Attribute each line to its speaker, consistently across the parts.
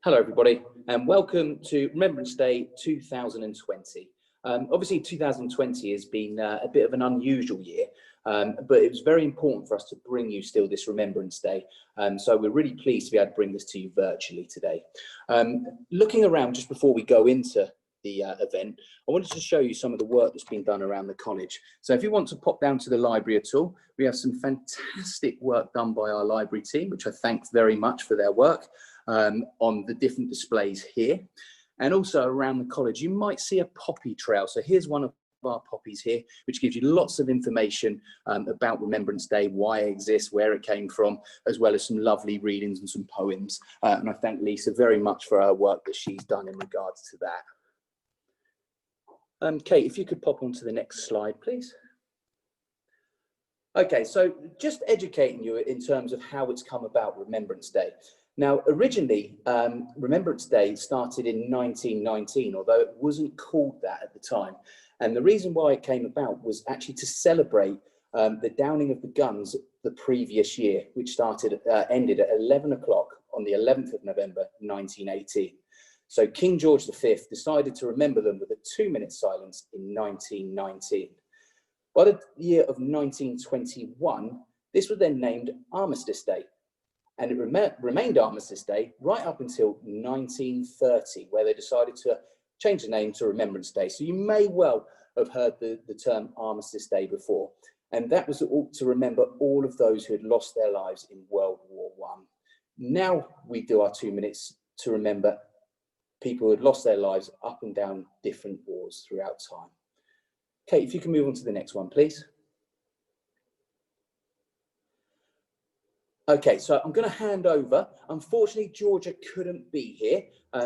Speaker 1: Hello everybody and welcome to Remembrance Day 2020. Obviously 2020 has been a bit of an unusual year, but it was very important for us to bring you still this Remembrance Day. So we're really pleased to be able to bring this to you virtually today. Looking around just before we go into the event, I wanted to show you some of the work that's been done around the college. So if you want to pop down to the library at all, we have some fantastic work done by our library team, which I thank very much for their work. On the different displays here, and also around the college you might see a poppy trail. So here's one of our poppies here, which gives you lots of information about Remembrance Day, why it exists, where it came from, as well as some lovely readings and some poems, and I thank Lisa very much for her work that she's done in regards to that. Kate, if you could pop onto the next slide please. Okay, so just educating you in terms of how it's come about, Remembrance Day. Now, originally, Remembrance Day started in 1919, although it wasn't called that at the time. And the reason why it came about was actually to celebrate the downing of the guns the previous year, which ended at 11 o'clock on the 11th of November, 1918. So King George V decided to remember them with a 2-minute silence in 1919. By the year of 1921, this was then named Armistice Day. And it remained Armistice Day right up until 1930, where they decided to change the name to Remembrance Day. So you may well have heard the term Armistice Day before. And that was to remember all of those who had lost their lives in World War I. Now we do our 2 minutes to remember people who had lost their lives up and down different wars throughout time. Kate, if you can move on to the next one, please. Okay, so I'm going to hand over. Unfortunately, Georgia couldn't be here.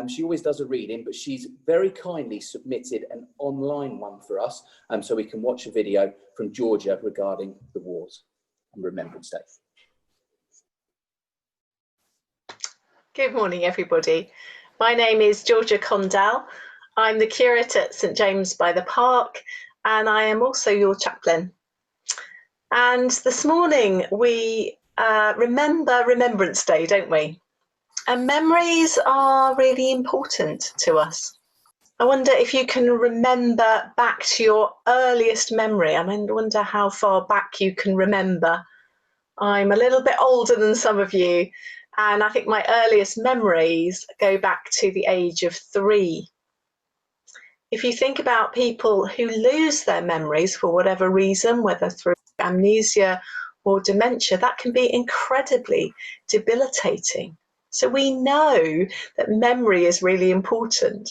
Speaker 1: She always does a reading, but she's very kindly submitted an online one for us, so we can watch a video from Georgia regarding the wars and Remembrance Day.
Speaker 2: Good morning, everybody. My name is Georgia Condell. I'm the curate at St James by the Park, and I am also your chaplain. And this morning we remember Remembrance Day, don't we? And memories are really important to us. I wonder if you can remember back to your earliest memory. I wonder how far back you can remember. I'm a little bit older than some of you, and I think my earliest memories go back to the age of 3. If you think about people who lose their memories for whatever reason, whether through amnesia or dementia, that can be incredibly debilitating. So we know that memory is really important.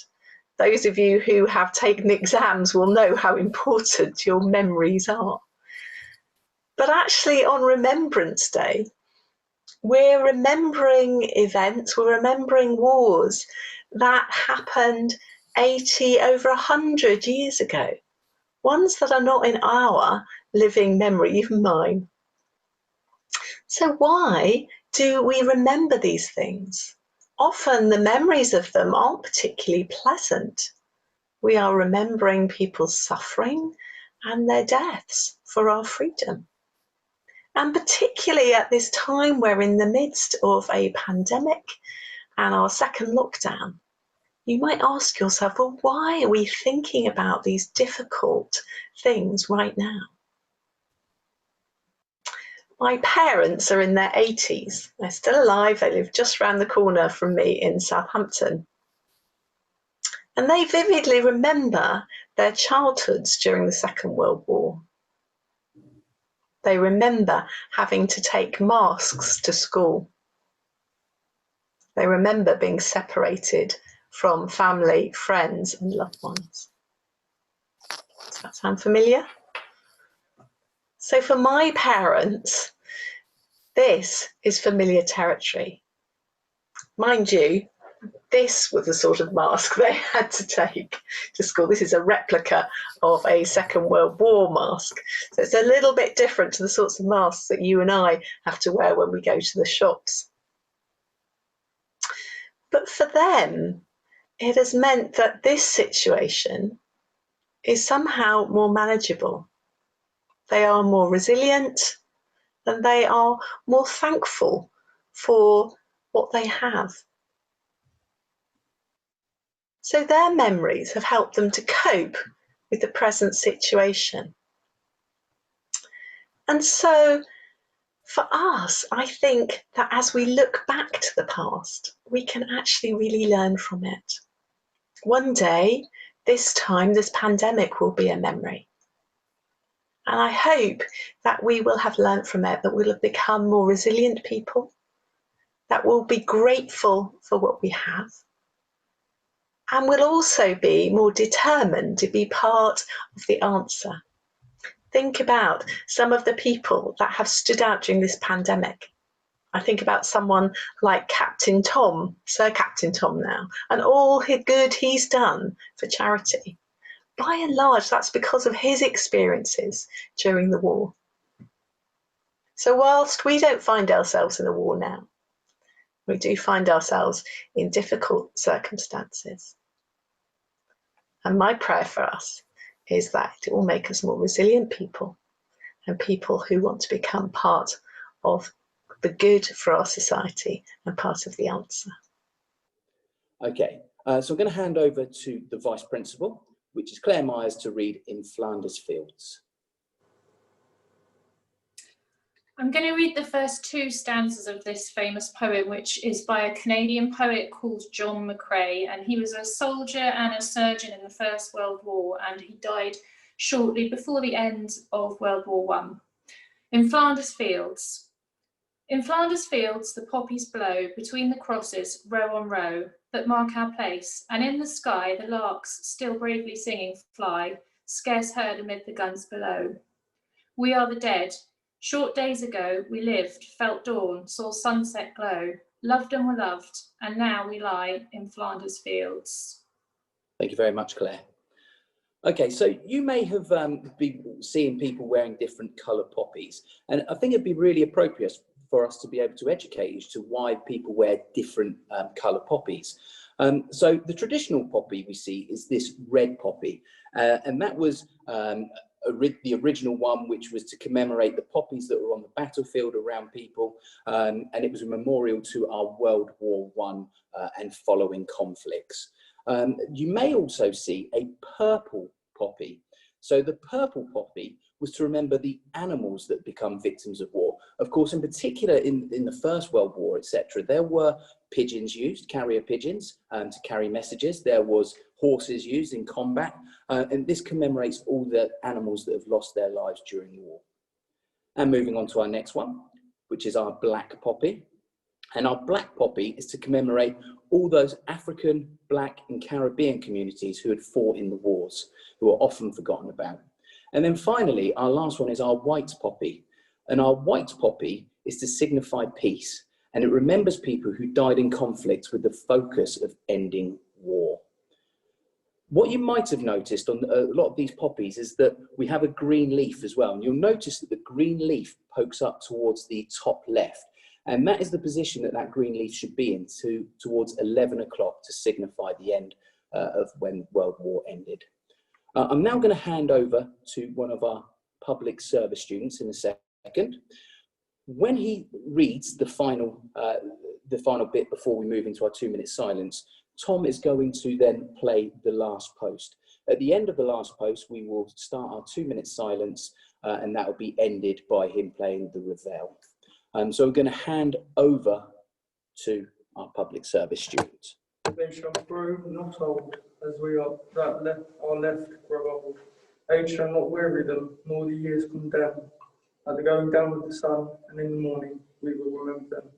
Speaker 2: Those of you who have taken exams will know how important your memories are. But actually on Remembrance Day, we're remembering events, we're remembering wars that happened 80, over 100 years ago. Ones that are not in our living memory, even mine. So why do we remember these things? Often the memories of them aren't particularly pleasant. We are remembering people's suffering and their deaths for our freedom. And particularly at this time, we're in the midst of a pandemic and our second lockdown. You might ask yourself, well, why are we thinking about these difficult things right now? My parents are in their 80s. They're still alive. They live just around the corner from me in Southampton. And they vividly remember their childhoods during the Second World War. They remember having to take masks to school. They remember being separated from family, friends, and loved ones. Does that sound familiar? So for my parents, this is familiar territory. Mind you, this was the sort of mask they had to take to school. This is a replica of a Second World War mask. So it's a little bit different to the sorts of masks that you and I have to wear when we go to the shops. But for them, it has meant that this situation is somehow more manageable. They are more resilient and they are more thankful for what they have. So their memories have helped them to cope with the present situation. And so for us, I think that as we look back to the past, we can actually really learn from it. One day, this time, this pandemic will be a memory. And I hope that we will have learned from it, that we'll have become more resilient people, that we'll be grateful for what we have, and we'll also be more determined to be part of the answer. Think about some of the people that have stood out during this pandemic. I think about someone like Captain Tom, Sir Captain Tom now, and all the good he's done for charity. By and large, that's because of his experiences during the war. So whilst we don't find ourselves in a war now, we do find ourselves in difficult circumstances. And my prayer for us is that it will make us more resilient people and people who want to become part of the good for our society and part of the answer.
Speaker 1: Okay, so I'm going to hand over to the Vice Principal, which is Claire Myers, to read In Flanders Fields.
Speaker 3: I'm going to read the first two stanzas of this famous poem, which is by a Canadian poet called John McCrae, and he was a soldier and a surgeon in the First World War, and he died shortly before the end of World War I. In Flanders Fields. In Flanders Fields the poppies blow between the crosses, row on row, that mark our place, and in the sky the larks, still bravely singing, fly, scarce heard amid the guns below. We are the dead. Short days ago we lived, felt dawn, saw sunset glow, loved and were loved, and now we lie in Flanders Fields.
Speaker 1: Thank you very much, Claire. Okay, so you may have been seeing people wearing different colour poppies, and I think it'd be really appropriate for us to be able to educate you as to why people wear different colour poppies. So the traditional poppy we see is this red poppy, and that was the original one, which was to commemorate the poppies that were on the battlefield around people, and it was a memorial to our World War I and following conflicts. You may also see a purple poppy. So the purple poppy was to remember the animals that become victims of war. Of course, in particular in the First World War, etc., there were pigeons used, carrier pigeons, to carry messages. There was horses used in combat, and this commemorates all the animals that have lost their lives during the war. And moving on to our next one, which is our black poppy. And our black poppy is to commemorate all those African, Black and Caribbean communities who had fought in the wars, who are often forgotten about. And then finally, our last one is our white poppy. And our white poppy is to signify peace. And it remembers people who died in conflict with the focus of ending war. What you might have noticed on a lot of these poppies is that we have a green leaf as well. And you'll notice that the green leaf pokes up towards the top left. And that is the position that green leaf should be in towards 11 o'clock to signify the end of when World War ended. I'm now going to hand over to one of our public service students in a second. When he reads the final bit before we move into our 2-minute silence, Tom is going to then play the last post. At the end of the last post, we will start our 2-minute silence, and that will be ended by him playing the reveille. So we're going to hand over to our public service students.
Speaker 4: They shall grow not old, as we are that are left grow old. Age shall not weary them, nor the years condemn. At the going down of the sun, and in the morning we will remember them.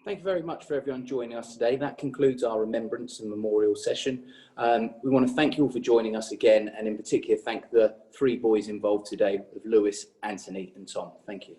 Speaker 1: Thank you very much for everyone joining us today. That concludes our Remembrance and Memorial session. We want to thank you all for joining us again, and in particular thank the 3 boys involved today, of Lewis, Anthony and Tom. Thank you.